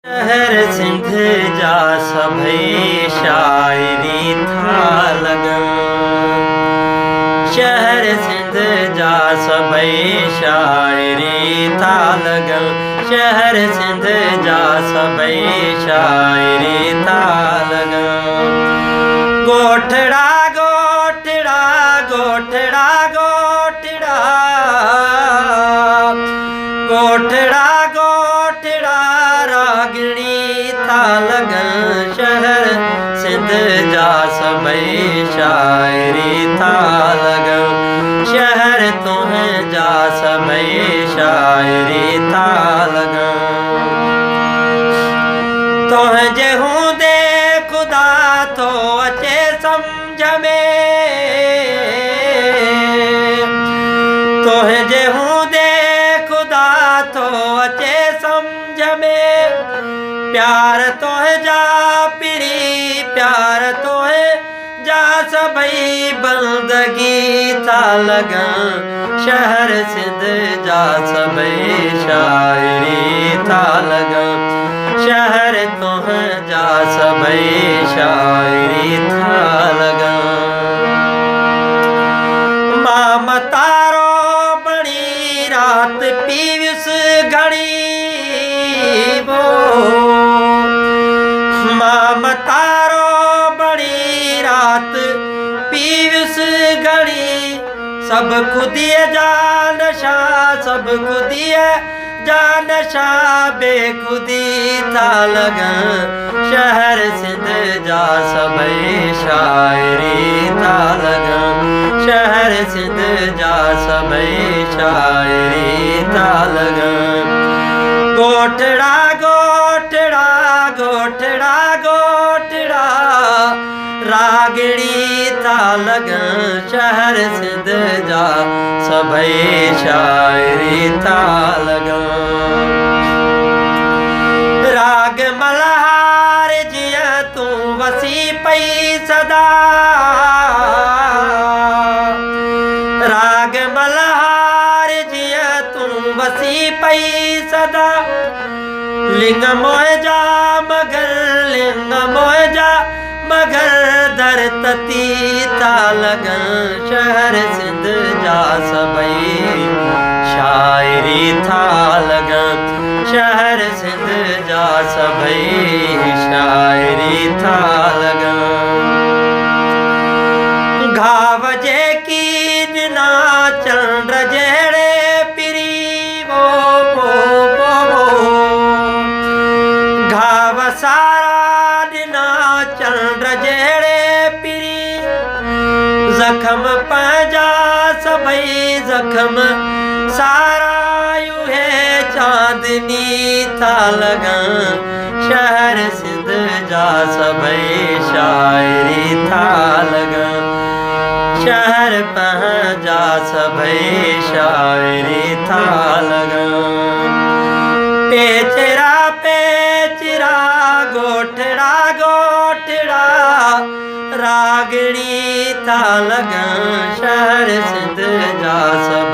शहर सिंध जा सभई शाइरी था लगन। शहर सिंध जा सभई शाइरी था लगन। शहर सिंध जा सभई शाइरी था लगन। गोठड़ा गोठड़ा गोठड़ा गोठड़ा गोठड़ा गोठड़ा रागिणी था लगन। शहर सिंध जा सभई शाइरी था लगन। शहर तुह जा सभई शाइरी था लगन। तुह जे हूंदे खुदा तो अचे सम्झ में। तुह जे हूंदे खुदा तो अचे सम्झ में। प्यार तोह जा पिरी प्यार तोह जा सभई बंदगी था लगन। शहर सिंध जा सभई शाइरी था लगन। शहर तोह जा सभई शाइरी था लगन। माम तारो बणी रात पीविस घणी वो। माम तारो बणी रात पीविस घणी। सब खुदीअ जा नशा सब खुदीअ जा नशा बेखुदी था लगन। शहर सिंध जा सभई शाइरी था लगन। शहर सिंध जा सभई शाइरी था लगन। गोठड़ा गोठड़ा गोठड़ा गोठड़ा रागिणी था लगन। शहर सिंध जा सभई शाइरी था लगन। राग मल्हार जिया तू वसी पई सदा। राग मल्हार जिया तू वसी पई सदा। लिंग मोजा मगर लिंग मोजा मगर दर तती था लगन। शहर सिंध जा सभई शाइरी था लगन। शहर सिंध जा सभई शाइरी था लगन। घाव जे की दिना चंद्र जेड़े पिरी वो घाव सारा दिना चंद्र जेड़े पिरी। जख्म पंहिंजा सभई जख्म सारा यूहे चांदनी था लगन। शहर सिंध जा सभई शाइरी था लगन। शहर पंहिंजा सभई शाइरी था लगन। पेचरा पेचरा गोठड़ा गोठड़ा रागिणी था लगन। शहर सिंध जा सभई